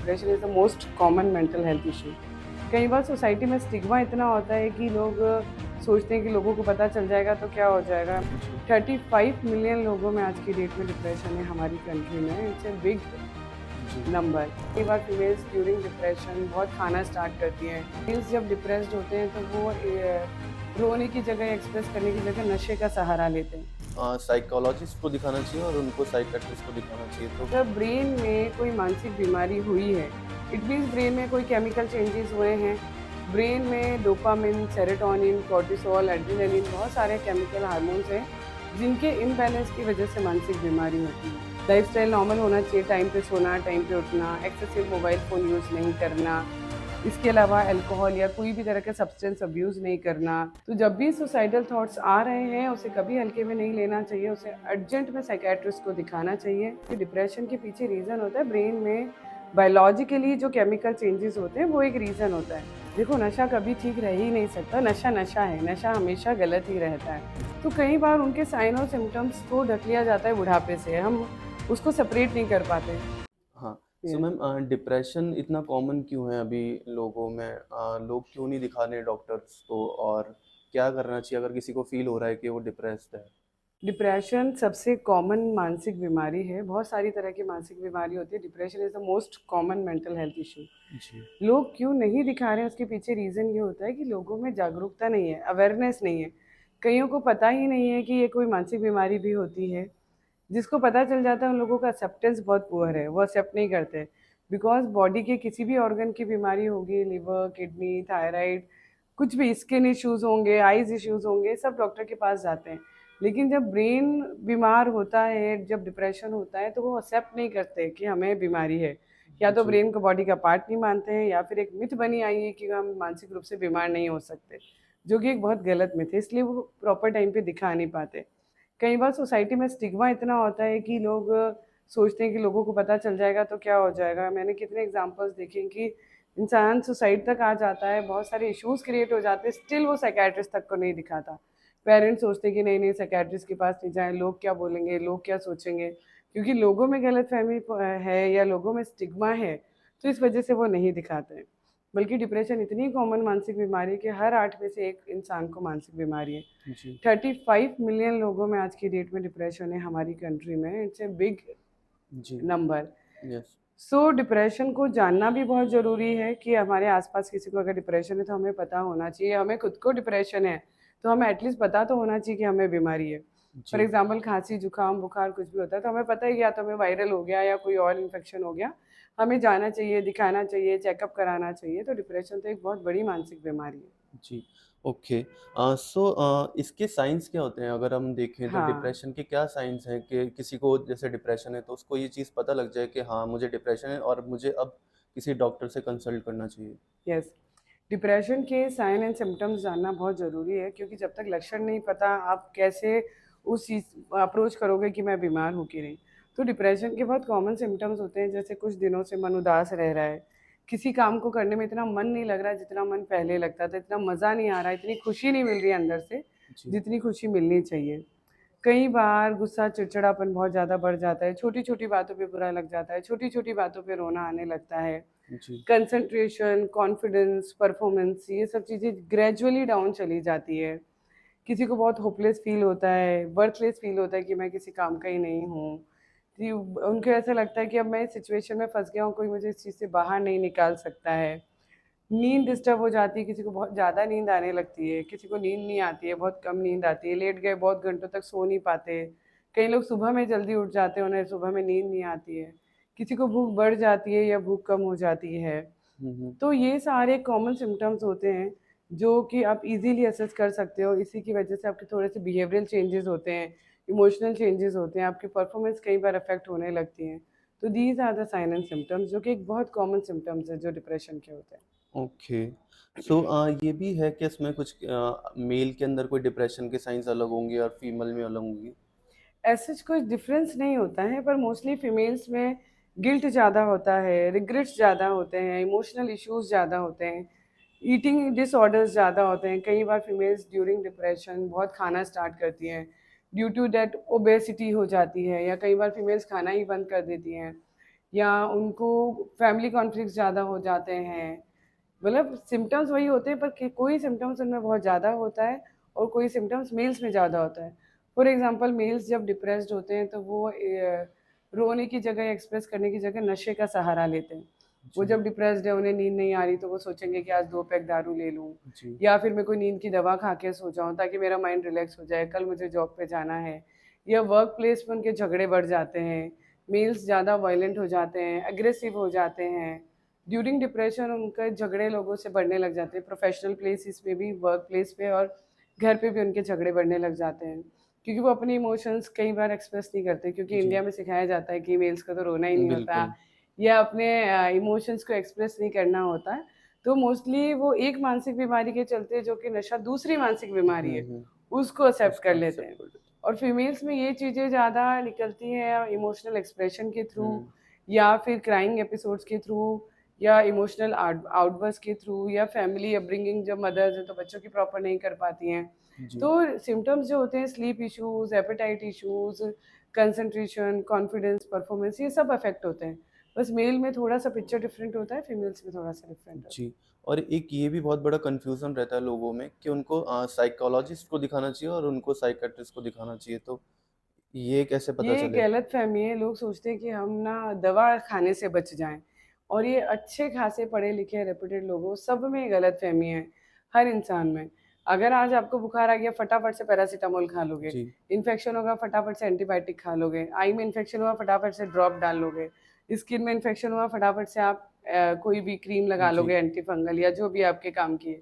Depression is the most common mental health issue. कई बार society में stigma इतना होता है कि लोग सोचते हैं कि लोगों को पता चल जाएगा तो क्या हो जाएगा। जी, 35 मिलियन लोगों में आज की डेट में डिप्रेशन है हमारी कंट्री में। It's a big gee, number. कई बार फीमेल्स ड्यूरिंग डिप्रेशन बहुत खाना स्टार्ट करती हैं। मेल्स जब डिप्रेस्ड होते हैं तो वो रोने की जगह, एक्सप्रेस करने की जगह नशे का सहारा लेते हैं। साइकोलॉजिस्ट को दिखाना चाहिए और उनको साइकियाट्रिस्ट को दिखाना चाहिए तो अगर ब्रेन में कोई मानसिक बीमारी हुई है, इट मीन्स ब्रेन में कोई केमिकल चेंजेस हुए हैं। ब्रेन में डोपामिन, सेरोटोनिन, कॉर्टिसोल, एड्रेनलिन बहुत सारे केमिकल हार्मोन्स हैं जिनके इम्बैलेंस की वजह से मानसिक बीमारी होती है। लाइफस्टाइल नॉर्मल होना चाहिए, टाइम पे सोना, टाइम पे उठना, एक्सेसिव मोबाइल फ़ोन यूज़ नहीं करना, इसके अलावा अल्कोहल या कोई भी तरह का सब्सटेंस अब्यूज़ नहीं करना। तो जब भी सुसाइडल थॉट्स आ रहे हैं, उसे कभी हल्के में नहीं लेना चाहिए, उसे अर्जेंट में साइकियाट्रिस्ट को दिखाना चाहिए। कि डिप्रेशन के पीछे रीज़न होता है ब्रेन में बायोलॉजिकली जो केमिकल चेंजेस होते हैं, वो एक रीज़न होता है। देखो, नशा कभी ठीक रह ही नहीं सकता, नशा नशा है, नशा हमेशा गलत ही रहता है। तो कई बार उनके साइन और सिम्पटम्स को ढक लिया जाता है बुढ़ापे से, हम उसको सेपरेट नहीं कर पाते। हाँ। सो ये मैम डिप्रेशन इतना कॉमन क्यों है अभी लोगों में? लोग क्यों नहीं दिखा रहे डॉक्टर्स को और क्या करना चाहिए अगर किसी को फ़ील हो रहा है कि वो डिप्रेस्ड है? डिप्रेशन सबसे कॉमन मानसिक बीमारी है। बहुत सारी तरह की मानसिक बीमारी होती है। Depression is the most common mental health issue. जी, लोग क्यों नहीं दिखा रहे हैं, उसके पीछे रीज़न ये होता है कि लोगों में जागरूकता नहीं है, अवेयरनेस नहीं है। कईयों को पता ही नहीं है कि ये कोई मानसिक बीमारी भी होती है। जिसको पता चल जाता है उन लोगों का एक्सेप्टेंस बहुत पुअर है, वो एक्सेप्ट नहीं करते। बिकॉज़ बॉडी के किसी भी ऑर्गन की बीमारी होगी, लिवर, किडनी, थायराइड, कुछ भी स्किन इश्यूज़ होंगे, आइज़ इश्यूज़ होंगे, सब डॉक्टर के पास जाते हैं। लेकिन जब ब्रेन बीमार होता है, जब डिप्रेशन होता है, तो वो एक्सेप्ट नहीं करते कि हमें बीमारी है। या तो जी, ब्रेन को बॉडी का पार्ट नहीं मानते हैं, या फिर एक मिथ बनी आई है कि हम मानसिक रूप से बीमार नहीं हो सकते, जो कि एक बहुत गलत मिथ है, इसलिए वो प्रॉपर टाइम पे दिखा नहीं पाते। कई बार सोसाइटी में स्टिग्मा इतना होता है कि लोग सोचते हैं कि लोगों को पता चल जाएगा तो क्या हो जाएगा। मैंने कितने एग्जांपल्स देखे हैं कि इंसान सुसाइड तक आ जाता है, बहुत सारे इश्यूज़ क्रिएट हो जाते हैं, स्टिल वो साइकियाट्रिस्ट तक को नहीं दिखाता। पेरेंट्स सोचते हैं कि नहीं, नहीं साइकियाट्रिस्ट के पास नहीं जाएँ, लोग क्या बोलेंगे, लोग क्या सोचेंगे? क्योंकि लोगों में गलतफ़हमी है या लोगों में स्टिग्मा है, तो इस वजह से वो नहीं दिखाते हैं। बल्कि डिप्रेशन इतनी कॉमन मानसिक बीमारी है कि हर 8 में से 1 इंसान को मानसिक बीमारी है। जी, 35 मिलियन लोगों में आज की डेट में डिप्रेशन है हमारी कंट्री में। It's a big gee, number. Yes, so depression को जानना भी बहुत ज़रूरी है कि हमारे आसपास किसी को अगर डिप्रेशन है तो हमें पता होना चाहिए। हमें खुद को डिप्रेशन है तो हमें एटलीस्ट पता तो होना चाहिए कि हमें बीमारी है। फॉर जी, एग्जांपल खांसी, जुकाम, बुखार कुछ भी होता है तो हमें पता है कि या तो हमें वायरल हो गया या कोई और इन्फेक्शन हो गया। हमें जाना चाहिए, दिखाना चाहिए, चेकअप कराना चाहिए। तो डिप्रेशन तो एक बहुत बड़ी मानसिक बीमारी है। जी, ओके। सो इसके साइन्स क्या होते हैं? अगर हम देखें तो हाँ। डिप्रेशन के क्या साइन्स हैं कि किसी को जैसे डिप्रेशन है तो उसको ये चीज़ पता लग जाए कि हाँ, मुझे डिप्रेशन है और मुझे अब किसी डॉक्टर से कंसल्ट करना चाहिए? यस। डिप्रेशन के साइन एंड सिम्पटम्स जानना बहुत ज़रूरी है, क्योंकि जब तक लक्षण नहीं पता आप कैसे उस चीज़ अप्रोच करोगे कि मैं बीमार हूँ कि नहीं। तो डिप्रेशन के बहुत कॉमन सिम्पटम्स होते हैं, जैसे कुछ दिनों से मन उदास रह रहा है, किसी काम को करने में इतना मन नहीं लग रहा है जितना मन पहले लगता था, इतना मज़ा नहीं आ रहा है, इतनी खुशी नहीं मिल रही है अंदर से जी, जितनी खुशी मिलनी चाहिए। कई बार गुस्सा, चिड़चिड़ापन बहुत ज़्यादा बढ़ जाता है, छोटी-छोटी बातों पे बुरा लग जाता है, छोटी-छोटी बातों पे रोना आने लगता है। जी, कंसंट्रेशन, कॉन्फिडेंस, परफॉर्मेंस, ये सब चीज़ें ग्रेजुअली डाउन चली जाती है। किसी को बहुत होपलेस फ़ील होता है, वर्थलेस फ़ील होता है कि मैं किसी काम का ही नहीं हूँ। कि उनको ऐसा लगता है कि अब मैं इस सिचुएशन में फँस गया हूँ, कोई मुझे इस चीज़ से बाहर नहीं निकाल सकता है। नींद डिस्टर्ब हो जाती है, किसी को बहुत ज़्यादा नींद आने लगती है, किसी को नींद नहीं आती है, बहुत कम नींद आती है, लेट गए बहुत घंटों तक सो नहीं पाते। कई लोग सुबह में जल्दी उठ जाते हैं, उन्हें सुबह में नींद नहीं आती है। किसी को भूख बढ़ जाती है या भूख कम हो जाती है। हुँ, हुँ, तो ये सारे कॉमन सिम्पटम्स होते हैं, जो कि आप इज़िली असेस कर सकते हो। इसी की वजह से आपके थोड़े से बिहेवियरल चेंजेज़ होते हैं, इमोशनल चेंजेज़ होते हैं, आपकी परफॉर्मेंस कई बार अफ़ेक्ट होने लगती है। तो these are the sign and symptoms, जो कि एक बहुत कॉमन सिम्पटम्स हैं जो डिप्रेशन के होते हैं। ओके। सो ये भी है कि इसमें कुछ मेल के अंदर कोई डिप्रेशन के साइन्स अलग होंगे और फीमेल में अलग होंगी? ऐसा कोई डिफरेंस नहीं होता है, पर मोस्टली फीमेल्स में गिल्ट ज़्यादा होता है, रिग्रेट्स ज़्यादा होते हैं, इमोशनल इश्यूज़ ज़्यादा होते हैं, ईटिंग डिसऑर्डर्स ज़्यादा होते हैं। कई बार फीमेल्स ड्यूरिंग डिप्रेशन बहुत खाना स्टार्ट करती हैं, ड्यू टू दैट ओबेसिटी हो जाती है, या कई बार फीमेल्स खाना ही बंद कर देती हैं। या उनको फैमिली कॉन्फ्लिक्ट ज़्यादा हो जाते हैं। मतलब सिम्पटम्स वही होते हैं, पर कोई सिम्पटम्स उनमें बहुत ज़्यादा होता है और कोई सिम्पटम्स मेल्स में ज़्यादा होता है। फॉर एग्जांपल मेल्स जब डिप्रेस्ड होते हैं तो वो रोने की जगह, एक्सप्रेस करने की जगह नशे का सहारा लेते हैं। वो जी, जब डिप्रेस्ड है, उन्हें नींद नहीं आ रही, तो वो सोचेंगे कि आज 2 पैक दारू ले लूँ, जी, या फिर मैं कोई नींद की दवा खा के सो जाऊँ ताकि मेरा माइंड रिलैक्स हो जाए, कल मुझे जॉब पे जाना है। या वर्क प्लेस में उनके झगड़े बढ़ जाते हैं, मेल्स ज़्यादा वायलेंट हो जाते हैं, एग्रेसिव हो जाते हैं। ड्यूरिंग डिप्रेशन उनके झगड़े लोगों से बढ़ने लग जाते हैं, प्रोफेशनल प्लेसेस पे भी, वर्क प्लेस पे और घर पे भी उनके झगड़े बढ़ने लग जाते हैं, क्योंकि वो अपने इमोशंस कई बार एक्सप्रेस नहीं करते, क्योंकि जी, इंडिया में सिखाया जाता है कि मेल्स का तो रोना ही नहीं होता, बिल्कुल। या अपने इमोशंस को एक्सप्रेस नहीं करना होता है। तो मोस्टली वो एक मानसिक बीमारी के चलते, जो कि नशा दूसरी मानसिक बीमारी हुँ, है, हुँ, उसको एक्सेप्ट कर उसको लेते एक्सेप्ट हैं। कर लेते और फीमेल्स में ये चीज़ें ज़्यादा निकलती हैं इमोशनल एक्सप्रेशन के हैं। थ्रू, या फिर क्राइंग एपिसोड्स के थ्रू, या इमोशनल आउटबर्स्ट के थ्रू, या फैमिली अपब्रिंगिंग, जब मदर्स हैं तो बच्चों की प्रॉपर नहीं कर पाती हैं। जी, तो सिम्पटम्स जो होते हैं, sleep issues, appetite issues, concentration, confidence, performance, ये सब अफेक्ट होते हैं। बस मेल में थोड़ा सा पिक्चर डिफरेंट होता है, फीमेल्स में थोड़ा सा डिफरेंट होता जी। और एक ये भी बहुत बड़ा कन्फ्यूज़न रहता है लोगों में कि उनको साइकोलॉजिस्ट को दिखाना चाहिए और उनको साइकियाट्रिस्ट को दिखाना चाहिए, तो ये कैसे है। पता ये चले? गलत फहमी है, लोग सोचते हैं कि हम ना दवा खाने से बच जाएं, और ये अच्छे खासे पढ़े लिखे रेपुटेड लोगों सब में गलत फहमी है, हर इंसान में। अगर आज आपको बुखार आ गया, फटाफट से पैरासीटामोल खा लोगे, जी, इन्फेक्शन होगा फटाफट से एंटीबायोटिक खा लोगे, आई में इन्फेक्शन हुआ फटाफट से ड्रॉप डाल लोगे, स्किन में इन्फेक्शन हुआ फटाफट से आप कोई भी क्रीम लगा जी, लोगे एंटी फंगल, या जो भी आपके काम की है।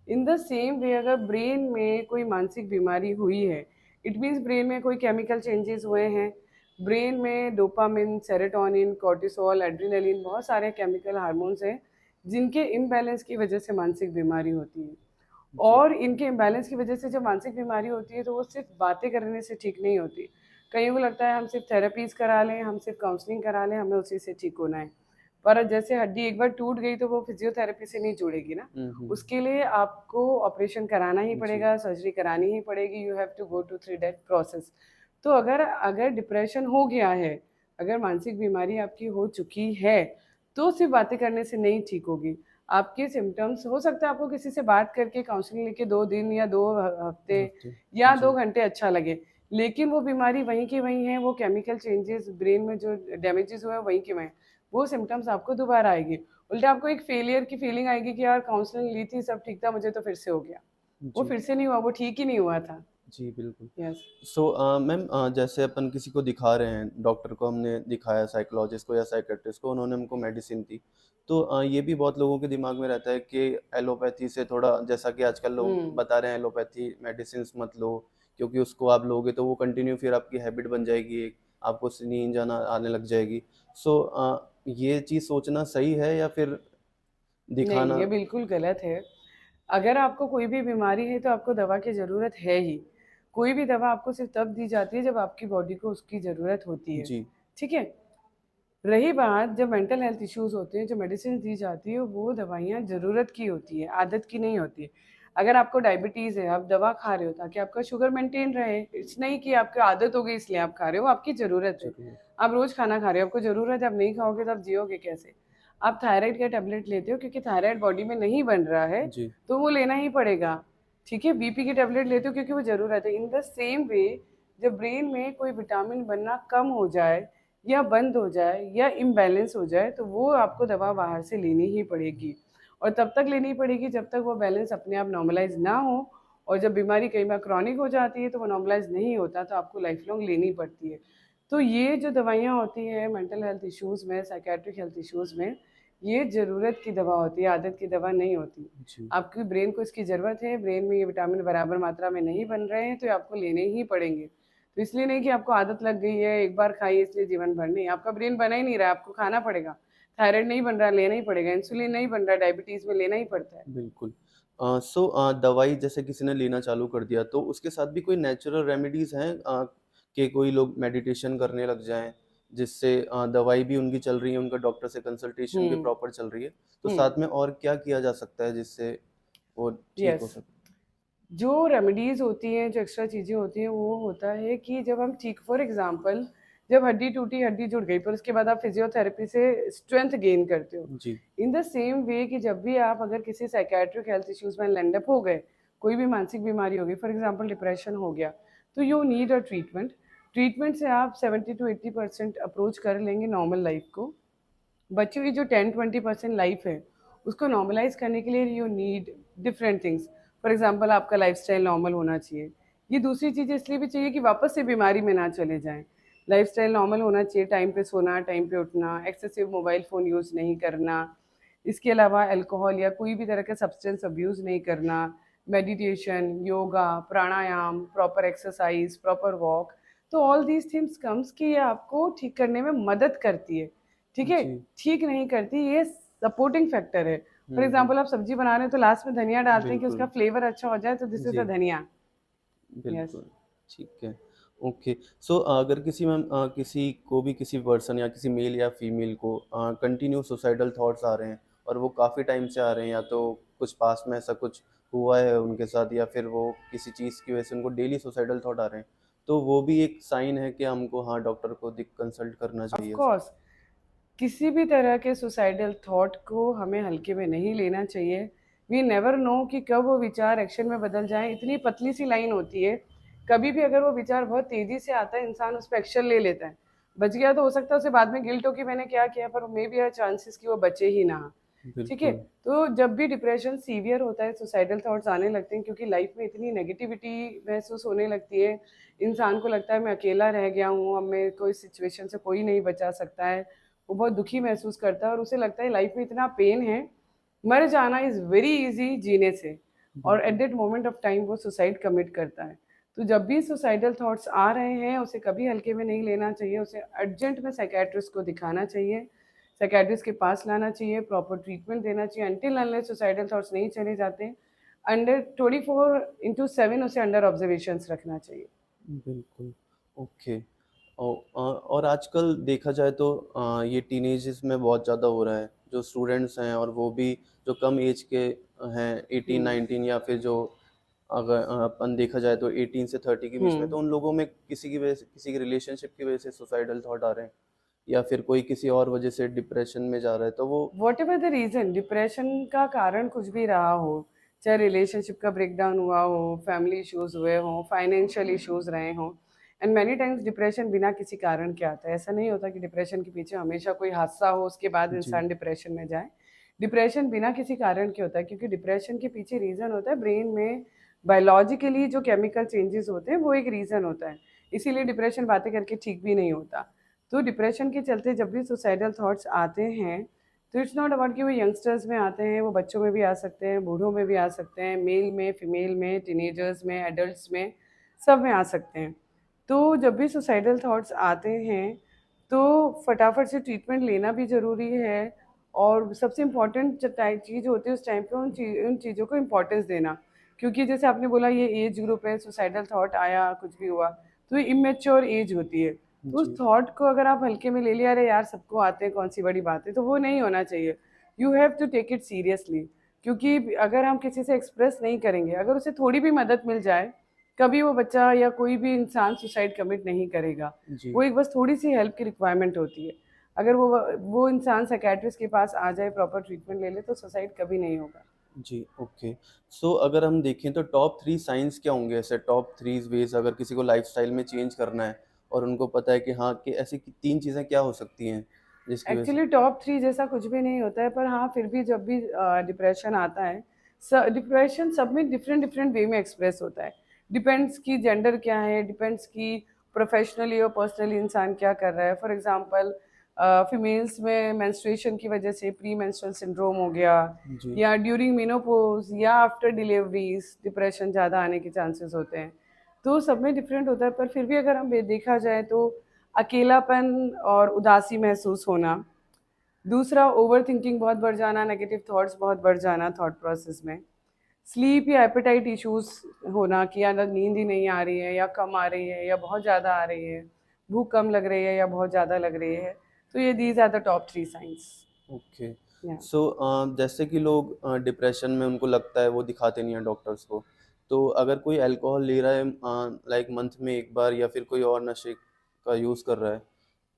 इन द सेम वे, अगर ब्रेन में कोई मानसिक बीमारी हुई है, इट मीन्स ब्रेन में कोई केमिकल चेंजेस हुए हैं। ब्रेन में डोपामिन, सेरोटोनिन, कॉर्टिसोल, एड्रेनलिन, बहुत सारे केमिकल हार्मोन्स हैं जिनके इम्बैलेंस की वजह से मानसिक बीमारी होती है। जी, और इनके इम्बैलेंस की वजह से जब मानसिक बीमारी होती है, तो वो सिर्फ बातें करने से ठीक नहीं होती। कईयों को लगता है हम सिर्फ थेरेपीज करा लें, हम सिर्फ काउंसलिंग करा लें, हमें उसी से ठीक होना है। पर जैसे हड्डी एक बार टूट गई तो वो फिजियोथेरेपी से नहीं जुड़ेगी ना। हुँ, हुँ, उसके लिए आपको ऑपरेशन कराना ही जी, पड़ेगा, सर्जरी करानी ही पड़ेगी, you have to go to through that process. तो अगर अगर डिप्रेशन हो गया है, अगर मानसिक बीमारी आपकी हो चुकी है, तो सिर्फ बातें करने से नहीं ठीक होगी। आपके सिम्पटम्स हो सकता है आपको किसी से बात करके काउंसलिंग लेके 2 दिन या 2 हफ्ते हफ़्ते, या 2 जी, घंटे अच्छा लगे, लेकिन वो बीमारी वहीं की वहीं है, वो केमिकल चेंजेस ब्रेन में जो डैमेजेस हुए हैं वहीं के वहीं। वो सिम्पटम्स आपको दोबारा आएगी। उल्टा आपको एक फेलियर की फीलिंग आएगी कि यार काउंसलिंग ली थी, सब ठीक था, मुझे तो फिर से हो गया। वो जी, फिर से नहीं हुआ, वो ठीक ही नहीं हुआ था। जी, बिल्कुल। यस। सो मैम जैसे अपन किसी को दिखा रहे हैं, डॉक्टर को हमने दिखाया, साइकोलॉजिस्ट को या साइकियाट्रिस्ट को, उन्होंने हमको मेडिसिन दी, तो ये भी बहुत लोगों के दिमाग में रहता है कि एलोपैथी से थोड़ा, जैसा कि आजकल लोग हुँ। बता रहे हैं एलोपैथी मेडिसिन्स मत लो, क्योंकि उसको आप लोगे तो वो कंटिन्यू फिर आपकी हैबिट बन जाएगी एक, आपको उससे नींद आना आने लग जाएगी। सो ये चीज़ सोचना सही है या फिर नहीं, दिखाना? ये बिल्कुल गलत है। अगर आपको कोई भी बीमारी है तो आपको दवा की ज़रूरत है ही। कोई भी दवा आपको सिर्फ़ तब दी जाती है जब आपकी बॉडी को उसकी ज़रूरत होती है। जी, ठीक है? रही बात जब मेंटल हेल्थ इश्यूज़ होते हैं, जो मेडिसिन दी जाती है वो दवाइयाँ ज़रूरत की होती है, आदत की नहीं होती है। अगर आपको डायबिटीज़ है, आप दवा खा रहे हो ताकि आपका शुगर मेंटेन रहे, इट्स नहीं कि आपकी आदत हो गई इसलिए आप खा रहे हो, आपकी ज़रूरत है। ज़रूर। आप रोज़ खाना खा रहे हो, आपको ज़रूरत है, आप नहीं खाओगे तो आप जियोगे कैसे? आप थायराइड का टैबलेट लेते हो क्योंकि थायराइड बॉडी में नहीं बन रहा है, जी, तो वो लेना ही पड़ेगा। ठीक है? बीपी की टैबलेट लेते हो क्योंकि वो ज़रूरत है। इन द सेम वे, जब ब्रेन में कोई विटामिन बनना कम हो जाए या बंद हो जाए या इम्बैलेंस हो जाए, तो वो आपको दवा बाहर से लेनी ही पड़ेगी, और तब तक लेनी पड़ेगी जब तक वो बैलेंस अपने आप नॉर्मलाइज़ ना हो। और जब बीमारी कई बार क्रॉनिक हो जाती है तो वो नॉर्मलाइज़ नहीं होता, तो आपको लाइफ लॉन्ग लेनी पड़ती है। तो ये जो दवाइयाँ होती हैं मेंटल हेल्थ इश्यूज़ में, साइकियाट्रिक हेल्थ इश्यूज़ में, ये ज़रूरत की दवा होती है, आदत की दवा नहीं होती। जी, आपकी ब्रेन को इसकी ज़रूरत है, ब्रेन में ये विटामिन बराबर मात्रा में नहीं बन रहे हैं, तो ये आपको लेने ही पड़ेंगे। तो इसलिए नहीं कि आपको आदत लग गई है, एक बार खाइए इसलिए जीवन भर नहीं, आपका ब्रेन बना ही नहीं रहा है, आपको खाना पड़ेगा। थायराइड नहीं बन रहा, लेना ही पड़ेगा, इंसुलिन नहीं बन रहा, डायबिटीज़ में लेना ही पड़ता है। बिल्कुल। सो दवाई जैसे किसी ने लेना चालू कर दिया, तो उसके साथ भी कोई नेचुरल रेमेडीज़ हैं कि कोई लोग मेडिटेशन करने लग जाएँ, जिससे दवाई भी उनकी चल रही है, उनका डॉक्टर से कंसल्टेशन भी हुँ, प्रॉपर चल रही है, तो हुँ, साथ में और क्या किया जा सकता है जिससे वो ठीक हो यस। सके? जो रेमेडीज़ होती हैं, जो एक्स्ट्रा चीज़ें होती हैं, वो होता है कि जब हम ठीक फॉर एग्ज़ाम्पल, जब हड्डी टूटी, हड्डी जुड़ गई, पर उसके बाद आप फिजियोथेरेपी से स्ट्रेंथ गेन करते हो। जी, इन द सेम वे कि जब भी आप अगर किसी साइकेट्रिक हेल्थ इश्यूज में लैंड अप हो गए, कोई भी मानसिक बीमारी होगी, फॉर एग्जांपल डिप्रेशन हो गया, तो you need a treatment. Treatment से आप 70 to 80% अप्रोच कर लेंगे नॉर्मल लाइफ को। बची हुई जो 10-20% लाइफ है, उसको नॉर्मलाइज करने के लिए you need different things. For example आपका लाइफस्टाइल नॉर्मल होना चाहिए। ये दूसरी चीज़ इसलिए भी चाहिए कि वापस से बीमारी में ना चले जाएं। लाइफस्टाइल नॉर्मल होना चाहिए, टाइम पे सोना, टाइम पे उठना, एक्सेसिव मोबाइल फ़ोन यूज़ नहीं करना, इसके अलावा अल्कोहल या कोई भी तरह का सब्सटेंस अब्यूज़ नहीं करना, मेडिटेशन, योगा, प्राणायाम, प्रॉपर एक्सरसाइज, प्रॉपर वॉक। तो ऑल दीज थिंग्स कम्स कि ये आपको ठीक करने में मदद करती है। ठीक है, जी। ठीक नहीं करती, ये सपोर्टिंग फैक्टर है। For hmm. एग्जांपल आप सब्जी बना रहे हैं तो लास्ट में धनिया डालते हैं कि उसका बिल्कुल, फ्लेवर अच्छा हो जाए, तो दिस इज जी। द धनिया। यस। बिल्कुल, ठीक है। ओके, सो अगर किसी को भी किसी पर्सन या किसी मेल या फीमेल को कंटिन्यू सुसाइडल थॉट्स आ रहे हैं और वो काफ़ी टाइम से आ रहे हैं, या तो कुछ पास्ट में ऐसा कुछ हुआ है उनके साथ, या फिर वो किसी चीज़ की वजह से उनको डेली सुसाइडल थॉट आ रहे हैं, तो वो भी एक साइन है कि हमको हाँ, डॉक्टर को दिख कंसल्ट करना ऑफ चाहिए। कोर्स, किसी भी तरह के सुसाइडल थॉट को हमें हल्के में नहीं लेना चाहिए। वी नेवर नो कि कब वो विचार एक्शन में बदल जाएं, इतनी पतली सी लाइन होती है। कभी भी अगर वो विचार बहुत तेजी से आता है, इंसान उस पर एक्शन ले लेता है, बच गया तो हो सकता है उसे बाद में गिल्ट हो कि मैंने क्या किया, पर मे बी आर चांसेस कि वो बचे ही ना। ठीक है। बिल्कुल, तो जब भी डिप्रेशन सीवियर होता है, सुसाइडल थॉट्स आने लगते हैं, क्योंकि लाइफ में इतनी नेगेटिविटी महसूस होने लगती है, इंसान को लगता है मैं अकेला रह गया हूँ, अब मैं कोई सिचुएशन से कोई नहीं बचा सकता है, वो बहुत दुखी महसूस करता है और उसे लगता है लाइफ में इतना पेन है, मर जाना इज़ वेरी इजी जीने से। और एट बिल्कुल। दैट मोमेंट ऑफ टाइम वो सुसाइड कमिट करता है। तो जब भी सुसाइडल थॉट्स आ रहे हैं, उसे कभी हल्के में नहीं लेना चाहिए, उसे अर्जेंट में साइकेट्रिस्ट को दिखाना चाहिए, साइकेट्रिस्ट के पास लाना चाहिए, प्रॉपर ट्रीटमेंट देना चाहिए, अनटिल अनलेस सुसाइडल थॉट्स नहीं चले जाते। अंडर 24/7 उसे अंडर ऑब्जर्वेशंस रखना चाहिए। बिल्कुल, ओके। और आजकल देखा जाए तो ये टीनेजेस में बहुत ज़्यादा हो रहा है। जो स्टूडेंट्स हैं और वो भी जो कम एज के हैं, हम्म। 18-19, या फिर जो अगर अपन देखा जाए तो 18 से 30 के बीच में, हम्म। तो उन लोगों में किसी की वजह से, किसी की रिलेशनशिप की वजह से सुसाइडल थॉट आ रहे हैं, या फिर कोई किसी और वजह से डिप्रेशन में जा रहा है, तो वो what ever the reason, depression का कारण कुछ भी रहा हो, चाहे रिलेशनशिप का ब्रेकडाउन हुआ हो, फैमिली इश्यूज हुए हों, फाइनेंशियल इश्यूज रहे हों, एंड मैनी टाइम्स डिप्रेशन बिना किसी कारण के आता है। ऐसा नहीं होता कि डिप्रेशन के पीछे हमेशा कोई हादसा हो उसके बाद जी, इंसान डिप्रेशन में जाए। डिप्रेशन बिना किसी कारण के होता है, क्योंकि डिप्रेशन के पीछे रीज़न होता है ब्रेन में बायोलॉजिकली जो केमिकल चेंजेस होते हैं, वो एक रीज़न होता है। इसीलिए डिप्रेशन बातें करके ठीक भी नहीं होता। तो डिप्रेशन के चलते जब भी सुसाइडल थॉट्स आते हैं, तो इट्स नॉट अबाउट कि वो यंगस्टर्स में आते हैं, वो बच्चों में भी आ सकते हैं, बूढ़ों में भी आ सकते हैं, मेल में, फीमेल में, टीनेजर्स में, एडल्ट्स में, सब में आ सकते हैं। तो जब भी सुसाइडल थॉट्स आते हैं, तो फटाफट से ट्रीटमेंट लेना भी ज़रूरी है। और सबसे इम्पॉर्टेंट चीज़ होती है उस टाइम पे उन चीज़ों को इम्पोर्टेंस देना। क्योंकि जैसे आपने बोला ये एज ग्रुप है, सुसाइडल थॉट आया, कुछ भी हुआ, तो ये इमेच्योर एज होती है। तो उस जी, थॉट को अगर आप हल्के में ले लिया, अरे यार सबको आते हैं, कौन सी बड़ी बात है, तो वो नहीं होना चाहिए। You have to take it seriously. क्योंकि अगर हम किसी से एक्सप्रेस नहीं करेंगे, अगर उसे थोड़ी भी मदद मिल जाए, कभी वो बच्चा या कोई भी इंसान सुसाइड कमिट नहीं करेगा। जी। वो एक बस थोड़ी सी हेल्प की रिक्वायरमेंट होती है। अगर वो इंसान साइकेट्रिस्ट के पास आ जाए, प्रॉपर ट्रीटमेंट ले ले, तो सुसाइड कभी नहीं होगा। जी, ओके। सो अगर हम देखें तो टॉप 3 साइन्स क्या होंगे, ऐसे टॉप 3 वेज़ अगर किसी को लाइफ़स्टाइल में चेंज करना है और उनको पता है कि हाँ, कि ऐसी 3 चीज़ें क्या हो सकती हैं, जिसकी वजह से एक्चुअली टॉप थ्री जैसा कुछ भी नहीं होता है, पर हाँ फिर भी जब भी डिप्रेशन आता है, डिप्रेशन सब में डिफरेंट डिफरेंट वे में एक्सप्रेस होता है। डिपेंड्स कि जेंडर क्या है, डिपेंड्स कि प्रोफेशनली और पर्सनली इंसान क्या कर रहा है। फॉर एग्जांपल फीमेल्स में मेंस्ट्रुएशन की वजह से प्री मेंस्ट्रुअल सिंड्रोम हो गया, जी, या ड्यूरिंग मेनोपॉज या आफ्टर डिलीवरीज डिप्रेशन ज़्यादा आने के चांसेस होते हैं। तो सब में डिफरेंट होता है, पर फिर भी अगर हम देखा जाए तो अकेलापन और उदासी महसूस होना। दूसरा, ओवरथिंकिंग बहुत बढ़ जाना, नेगेटिव थॉट्स बहुत बढ़ जाना थॉट प्रोसेस में। स्लीप या एपेटाइट इश्यूज होना कि या नींद ही नहीं आ रही है, या कम आ रही है, या बहुत ज़्यादा आ रही है, भूख कम लग रही है या बहुत ज़्यादा लग रही है। तो ये these are the top three signs. Okay. या सो जैसे कि लोग डिप्रेशन में उनको लगता है वो दिखाते नहीं हैं डॉक्टर्स को, तो अगर कोई अल्कोहल ले रहा है लाइक मंथ में 1 बार, या फिर कोई और नशे का यूज़ कर रहा है,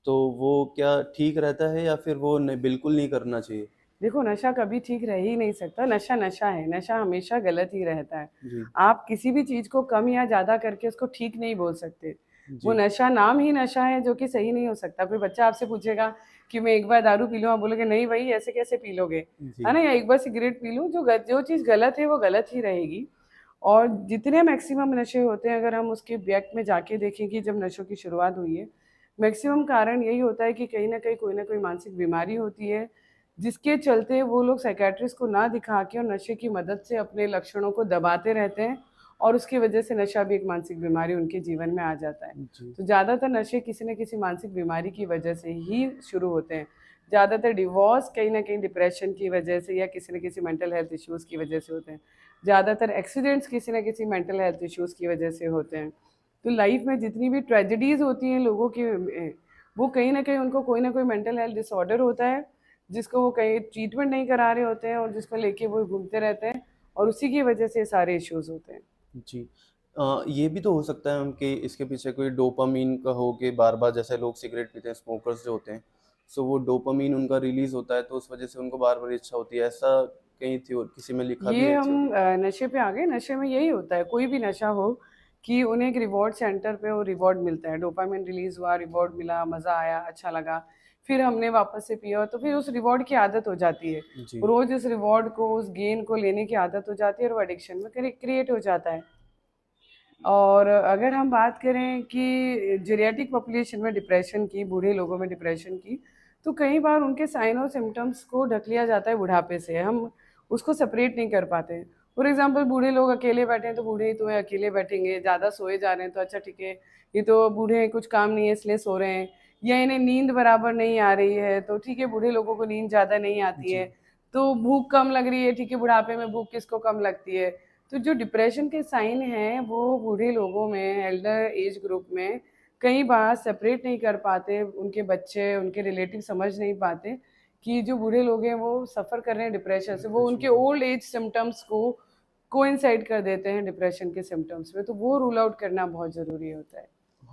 तो वो क्या ठीक रहता है या फिर वो बिल्कुल नहीं करना चाहिए? देखो, नशा कभी ठीक रह ही नहीं सकता। नशा नशा है, नशा हमेशा गलत ही रहता है। जी, आप किसी भी चीज़ को कम या ज़्यादा करके उसको ठीक नहीं बोल सकते। वो जी, नशा नाम ही नशा है जो कि सही नहीं हो सकता। कोई बच्चा आपसे पूछेगा कि मैं एक बार दारू पी लूँ, आप बोलोगे नहीं भाई ऐसे कैसे पी लोगे, है जी, ना? या एक बार सिगरेट पी लूँ, जो चीज़ गलत है वो गलत ही रहेगी। और जितने मैक्सिमम नशे होते हैं, अगर हम उसके बैक में जाके देखें कि जब नशों की शुरुआत हुई है, मैक्सिमम कारण यही होता है कि कहीं न कहीं कोई न कोई मानसिक बीमारी होती है, जिसके चलते वो लोग साइकियाट्रिस्ट को ना दिखा के और नशे की मदद से अपने लक्षणों को दबाते रहते हैं, और उसकी वजह से नशा भी एक मानसिक बीमारी उनके जीवन में आ जाता है। जी, तो ज़्यादातर नशे किसी न किसी मानसिक बीमारी की वजह से ही शुरू होते हैं। ज़्यादातर डिवोर्स कहीं न कहीं डिप्रेशन की वजह से या किसी न किसी मेंटल हेल्थ इश्यूज़ की वजह से होते हैं। ज़्यादातर एक्सीडेंट्स किसी न किसी मेंटल हेल्थ इश्यूज़ की वजह से होते हैं। तो लाइफ में जितनी भी ट्रेजेडीज़ होती हैं लोगों की, वो कहीं न कहीं उनको कोई न कोई मेंटल हेल्थ डिसऑर्डर होता है, जिसको वो कहीं ट्रीटमेंट नहीं करा रहे होते हैं और जिसको लेके वो घूमते रहते हैं, और उसी की वजह से सारे इश्यूज़ होते हैं। जी। ये भी तो हो सकता है कि इसके पीछे कोई डोपामाइन का हो कि बार-बार जैसे लोग सिगरेट पीते हैं, स्मोकर्स जो होते हैं, सो वो डोपामाइन उनका रिलीज़ होता है, तो उस वजह से उनको बार-बार इच्छा होती है। ऐसा कहीं किसी में लिखा भी ये है थ्योरी? हम नशे पे आ गए। नशे में यही होता है, कोई भी नशा हो, कि उन्हें एक रिवॉर्ड सेंटर पे वो रिवॉर्ड मिलता है, डोपामाइन रिलीज़ हुआ, रिवॉर्ड मिला, मज़ा आया, अच्छा लगा, फिर हमने वापस से पिया तो फिर उस रिवॉर्ड की आदत हो जाती है। जी, रोज़ इस रिवॉर्ड को, उस गेन को लेने की आदत हो जाती है और वो एडिक्शन में क्रिएट हो जाता है। और अगर हम बात करें कि जेरियाट्रिक पॉपुलेशन में डिप्रेशन की, बूढ़े लोगों में डिप्रेशन की, तो कई बार उनके साइन और सिम्पटम्स को ढक लिया जाता है बुढ़ापे से। हम उसको सेपरेट नहीं कर पाते हैं। फॉर एग्जांपल, बूढ़े लोग अकेले बैठे हैं तो बूढ़े ही तो हैं, अकेले बैठेंगे, ज़्यादा सोए जा रहे हैं तो अच्छा ठीक है, ये तो बूढ़े हैं, कुछ काम नहीं है इसलिए सो रहे हैं, या इन्हें नींद बराबर नहीं आ रही है तो ठीक है, बूढ़े लोगों को नींद ज़्यादा नहीं आती है, जी, तो भूख कम लग रही है, ठीक है, बुढ़ापे में भूख किसको कम लगती है। तो जो डिप्रेशन के साइन हैं वो बूढ़े लोगों में, एल्डर एज ग्रुप में, कई बार सेपरेट नहीं कर पाते, उनके बच्चे, उनके रिलेटिव समझ नहीं पाते कि जो बूढ़े लोग हैं वो सफ़र कर रहे हैं डिप्रेशन से। वो डिप्रेशन उनके से। ओल्ड एज सिम्पटम्स को कोइंसाइड कर देते हैं डिप्रेशन के सिम्पटम्स में, तो वो रूल आउट करना बहुत ज़रूरी होता है।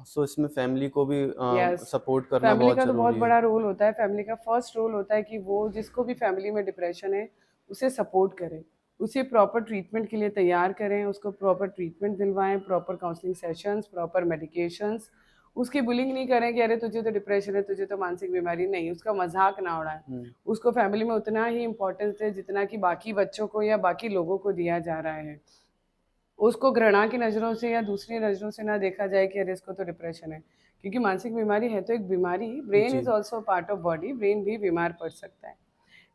सो इसमें फैमिली को भी यस, सपोर्ट करना फैमिली बहुत का तो बहुत ज़रूरी है। बड़ा रोल होता है। फैमिली का फर्स्ट रोल होता है कि वो जिसको भी फैमिली में डिप्रेशन है, उसे सपोर्ट करें, उसे प्रॉपर ट्रीटमेंट के लिए तैयार करें, उसको प्रॉपर ट्रीटमेंट दिलवाएँ, proper counselling sessions, proper medications. उसकी बुलिंग नहीं करें कि अरे तुझे तो डिप्रेशन है, तुझे तो मानसिक बीमारी नहीं, उसका मज़ाक ना उड़ाएँ। हुँ, उसको फैमिली में उतना ही इम्पोर्टेंस दें जितना कि बाकी बच्चों को या बाकी लोगों को दिया जा रहा है। उसको घृणा की नज़रों से या दूसरी नज़रों से ना देखा जाए कि अरे इसको तो डिप्रेशन है। क्योंकि मानसिक बीमारी है तो एक बीमारी, ब्रेन इज़ जी, also part of body, brain भी बीमार पड़ सकता है,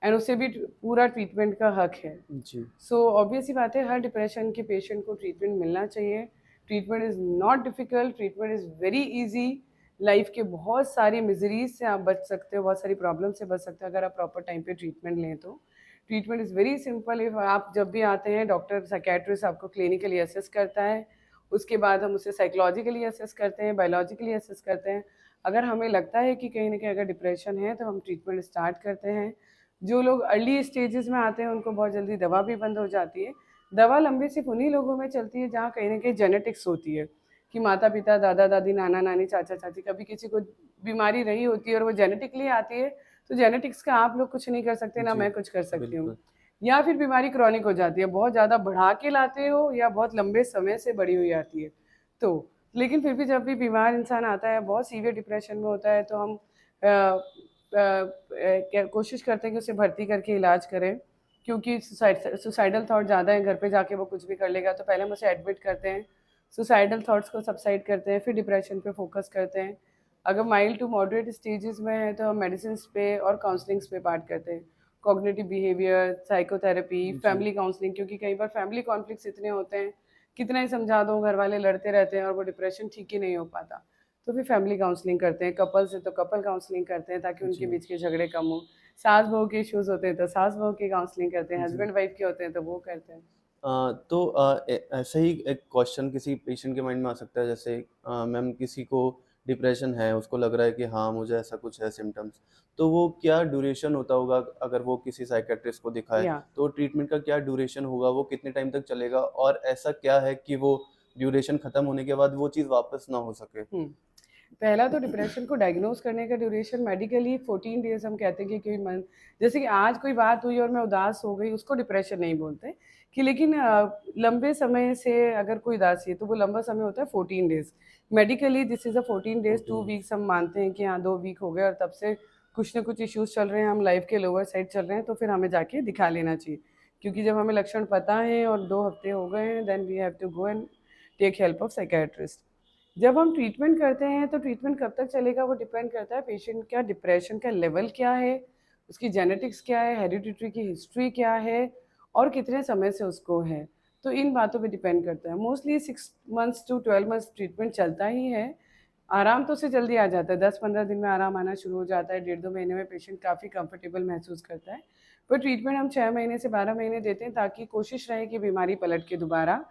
एंड उसे भी पूरा ट्रीटमेंट का हक है। जी, सो ऑब्वियस सी बात है, हर डिप्रेशन के पेशेंट को ट्रीटमेंट मिलना चाहिए। Treatment is not difficult, treatment is very easy. Life के बहुत सारी मिज़रीज़ से आप बच सकते हो, बहुत सारी प्रॉब्लम से बच सकते हो अगर आप प्रॉपर टाइम पे ट्रीटमेंट लें तो। Treatment is very simple. If आप जब भी आते हैं, डॉक्टर साइकियाट्रिस्ट आपको क्लिनिकली असेस करता है, उसके बाद हम उसे साइकोलॉजिकली असेस करते हैं, बायोलॉजिकली असेस करते हैं। अगर हमें लगता है कि कहीं न कहीं अगर डिप्रेशन है तो हम ट्रीटमेंट स्टार्ट करते हैं। जो लोग अर्ली स्टेजेस में आते हैं उनको बहुत जल्दी दवा भी बंद हो जाती है। दवा लंबी सिर्फ़ उन्हीं लोगों में चलती है जहाँ कहीं न कहीं जेनेटिक्स होती है, कि माता-पिता, दादा-दादी, नाना-नानी, चाचा-चाची, कभी किसी को बीमारी रही होती है और वो जेनेटिकली आती है, तो जेनेटिक्स का आप लोग कुछ नहीं कर सकते, ना जी, मैं कुछ कर सकती हूँ। बिल्कुल। या फिर बीमारी क्रॉनिक हो जाती है, बहुत ज़्यादा बढ़ा के लाते हो या बहुत लंबे समय से बढ़ी हुई आती है। तो लेकिन फिर भी जब भी बीमार इंसान आता है, बहुत सीवियर डिप्रेशन में होता है, तो हम क्या कोशिश करते हैं कि उसे भर्ती करके इलाज करें, क्योंकि सुसाइडल थॉट ज़्यादा है, घर पे जाके वो कुछ भी कर लेगा, तो पहले हम उसे एडमिट करते हैं, सुसाइडल थॉट्स को सबसाइड करते हैं, फिर डिप्रेशन पे फोकस करते हैं। अगर माइल्ड टू मॉडरेट स्टेजेस में है तो हम मेडिसिन्स पे और काउंसलिंग्स पे बात करते हैं। कॉग्निटिव बिहेवियर, साइकोथेरेपी, जी, फैमिली काउंसलिंग, क्योंकि कई बार फैमिली कॉन्फ्लिक्ट्स इतने होते हैं, कितना ही समझा दो, घर वाले लड़ते रहते हैं और वो डिप्रेशन ठीक ही नहीं हो पाता। तो फिर फैमिली काउंसलिंग करते हैं, कपल्स है तो कपल काउंसलिंग करते हैं ताकि उनके जी, बीच के झगड़े कम हों। सास-बहू के इश्यूज़ होते हैं तो सास-बहू की काउंसलिंग करते हैं, जी। हस्बैंड-वाइफ के होते हैं तो वो करते हैं। तो ऐसे ही एक क्वेश्चन किसी पेशेंट के माइंड में आ सकता है जैसे मैम किसी को डिप्रेशन है, उसको लग रहा है कि हाँ, मुझे ऐसा कुछ है सिम्पटम्स, तो वो क्या ड्यूरेशन होता होगा अगर वो किसी साइकियाट्रिस्ट को दिखाए, या तो ट्रीटमेंट का क्या ड्यूरेशन होगा, वो कितने टाइम तक चलेगा और ऐसा क्या है कि वो ड्यूरेशन खत्म होने के बाद वो चीज़ वापस ना हो सके? हुँ। पहला तो डिप्रेशन को डायग्नोज करने का ड्यूरेशन मेडिकली 14 डेज हम कहते हैं कि कोई मन, जैसे कि आज कोई बात हुई और मैं उदास हो गई, उसको डिप्रेशन नहीं बोलते कि, लेकिन लंबे समय से अगर कोई उदासी है तो वो लंबा समय होता है 14 days. Medically this is a 14 days, 2 weeks हम मानते हैं कि हाँ 2 वीक हो गए और तब से कुछ ना कुछ इश्यूज चल रहे हैं, हम लाइफ के लोअर साइड चल रहे हैं, तो फिर हमें जाके दिखा लेना चाहिए। क्योंकि जब हमें लक्षण पता है और 2 हफ्ते हो गए हैं, then we have to go and take help of psychiatrist. जब हम ट्रीटमेंट करते हैं तो ट्रीटमेंट कब तक चलेगा वो डिपेंड करता है पेशेंट का डिप्रेशन का लेवल क्या है, उसकी जेनेटिक्स क्या है, हेरिडिटरी की हिस्ट्री क्या है और कितने समय से उसको है। तो इन बातों पे डिपेंड करता है। Mostly 6 months to 12 months treatment चलता ही है। आराम तो उससे जल्दी आ जाता है, 10-15 दिन में आराम आना शुरू हो जाता है, 1.5-2 महीने में पेशेंट काफ़ी कंफर्टेबल महसूस करता है। पर ट्रीटमेंट हम 6 महीने से 12 महीने देते हैं ताकि कोशिश रहे कि बीमारी पलट के दोबारा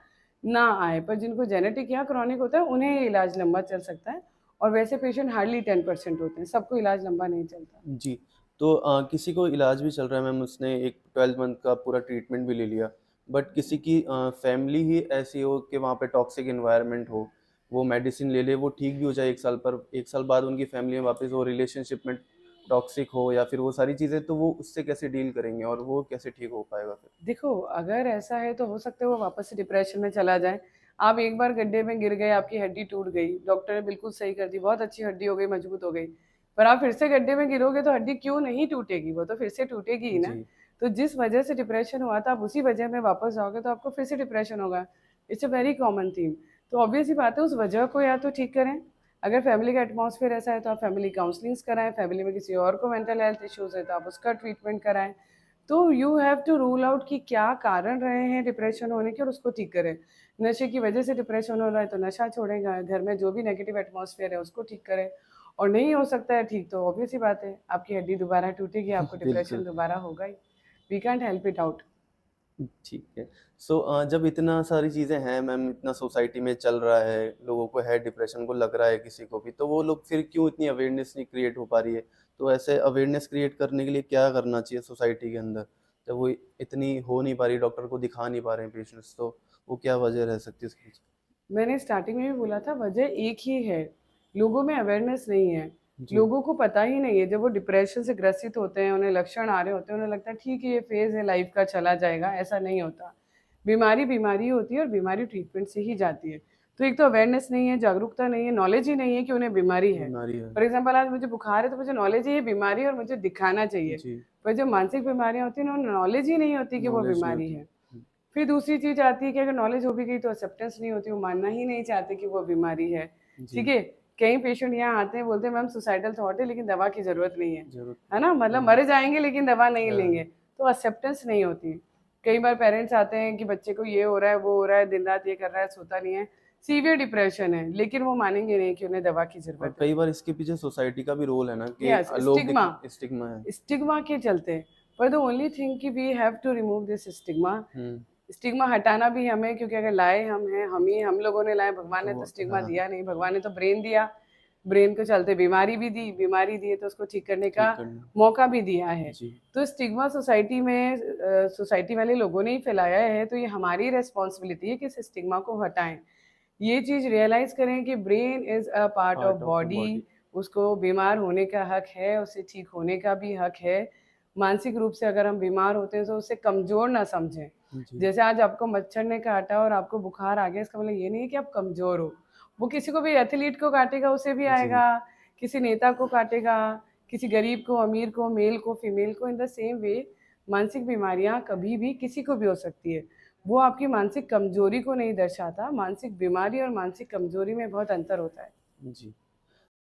ना आए। पर जिनको जेनेटिक या क्रॉनिक होता है उन्हें ये इलाज लंबा चल सकता है और वैसे पेशेंट हार्डली 10% होते हैं, सबको इलाज लंबा नहीं चलता। जी, तो किसी को इलाज भी चल रहा है मैम, उसने एक 12 मंथ का पूरा ट्रीटमेंट भी ले लिया, बट किसी की फैमिली ही ऐसी हो कि वहाँ पे टॉक्सिक एनवायरनमेंट हो, वो मेडिसिन ले ले, वो ठीक भी हो जाए 1 साल, पर 1 साल बाद उनकी फैमिली में वापस वो रिलेशनशिप में टॉक्सिक हो या फिर वो सारी चीज़ें, तो वो उससे कैसे डील करेंगे और वो कैसे ठीक हो पाएगा फिर? देखो, अगर ऐसा है तो हो सकता है वो वापस से डिप्रेशन में चला जाए। आप एक बार गड्ढे में गिर गए, आपकी हड्डी टूट गई, डॉक्टर ने बिल्कुल सही कर दी, बहुत अच्छी हड्डी हो गई, मजबूत हो गई। पर आप फिर से गड्ढे में गिरोगे तो हड्डी क्यों नहीं टूटेगी, वो तो फिर से टूटेगी ही ना। जी, तो जिस वजह से डिप्रेशन हुआ था, आप उसी वजह में वापस जाओगे तो आपको फिर से डिप्रेशन होगा। It's a very common theme. तो ऑब्वियस ही बात है, उस वजह को या तो ठीक करें। अगर फैमिली का एटमॉस्फेयर ऐसा है तो आप फैमिली काउंसलिंग्स कराएँ, फैमिली में किसी और को मेंटल हेल्थ इश्यूज़ है तो आप उसका ट्रीटमेंट कराएँ। तो you have to rule out कि क्या कारण रहे हैं डिप्रेशन होने के और उसको ठीक करें। नशे की वजह से डिप्रेशन हो रहा है तो नशा छोड़ें, घर में जो भी नेगेटिव एटमॉस्फेयर है उसको ठीक करें। और नहीं हो सकता है ठीक तो ऑब्वियस ही बात है, आपकी हड्डी दोबारा टूटेगी, आपको डिप्रेशन बिल्कुल। दोबारा होगा ही। We can't help it out. ठीक है। सो जब इतना सारी चीज़ें हैं मैम, इतना सोसाइटी में चल रहा है, लोगों को है डिप्रेशन को लग रहा है किसी को भी, तो वो लोग फिर क्यों इतनी अवेयरनेस नहीं क्रिएट हो पा रही है? तो ऐसे अवेयरनेस क्रिएट करने के लिए क्या करना चाहिए सोसाइटी के अंदर? जब वो इतनी हो नहीं पा रही, डॉक्टर को दिखा नहीं पा रहे हैं पेशेंट्स, तो वो क्या वजह रह सकती है इसके पीछे? मैंने स्टार्टिंग में भी बोला था, वजह एक ही है, लोगों में अवेयरनेस नहीं है। जी, लोगों को पता ही नहीं है, जब वो डिप्रेशन से ग्रसित होते हैं, उन्हें लक्षण आ रहे होते हैं, उन्हें लगता है ठीक है ये फेज़ है लाइफ का, चला जाएगा, ऐसा नहीं होता। बीमारी बीमारी होती है और बीमारी ट्रीटमेंट से ही जाती है। तो एक तो अवेयरनेस नहीं है, जागरूकता नहीं है, नॉलेज ही नहीं है कि उन्हें बीमारी है। बीमारी है। फॉर एग्ज़ाम्पल आज मुझे बुखार है तो मुझे नॉलेज है ये बीमारी है और मुझे दिखाना चाहिए। जी, पर जो मानसिक बीमारियाँ होती हैं ना, उन्हें नॉलेज ही नहीं होती कि वो नॉलेज नहीं बीमारी होती। है। फिर दूसरी चीज़ आती है कि अगर नॉलेज हो भी गई तो एक्सेप्टेंस नहीं होती, वो मानना ही नहीं चाहते कि वो बीमारी है, ठीक जी, है? कई पेशेंट यहाँ आते हैं, बोलते हैं मैम सुसाइडल थॉट है लेकिन दवा की ज़रूरत नहीं ज़रूरत है नहीं। ना? मतलब मर जाएँगे लेकिन दवा नहीं हाँ, लेंगे, तो एक्सेप्टेंस नहीं होती। कई बार पेरेंट्स आते हैं कि बच्चे को ये हो रहा है, वो हो रहा है, दिन-रात ये कर रहा है, सोता नहीं है, सीवियर डिप्रेशन है, लेकिन वो मानेंगे नहीं कि उन्हें दवा की और ज़रूरत है। कई बार इसके पीछे सोसाइटी का भी रोल है ना कि यस, लोग स्टिग्मा, स्टिग्मा है। स्टिग्मा के चलते। पर द ओनली थिंग कि we have to remove this stigma. हुँ, स्टिग्मा हटाना भी हमें, क्योंकि अगर लाए हम हैं, हम लोगों ने लाए, भगवान ने तो तो स्टिग्मा हाँ, दिया नहीं, भगवान ने तो ब्रेन दिया, ब्रेन को चलते बीमारी भी दी, बीमारी दी है तो उसको ठीक करने का ठीक करना। मौका भी दिया है। जी, तो स्टिग्मा सोसाइटी में सोसाइटी वाले लोगों ने ही फैलाया है, तो ये हमारी रिस्पॉन्सिबिलिटी है कि इस स्टिग्मा को हटाएं। ये चीज़ रियलाइज़ करें कि brain is a part of part of the body, body. उसको बीमार होने का हक है, उसे ठीक होने का भी हक है। मानसिक रूप से अगर हम बीमार होते हैं तो उसे कमज़ोर ना समझें। जी, जैसे आज आपको मच्छर ने काटा और आपको बुखार आ गया, इसका मतलब ये नहीं है कि आप कमज़ोर हो। वो किसी को भी, एथलीट को काटेगा उसे भी जी, आएगा, किसी नेता को काटेगा, किसी गरीब को, अमीर को, मेल को, फीमेल को। इन द सेम वे मानसिक बीमारियाँ कभी भी किसी को भी हो सकती है। वो आपकी मानसिक कमज़ोरी को नहीं दर्शाता, मानसिक बीमारी और मानसिक कमज़ोरी में बहुत अंतर होता है। जी।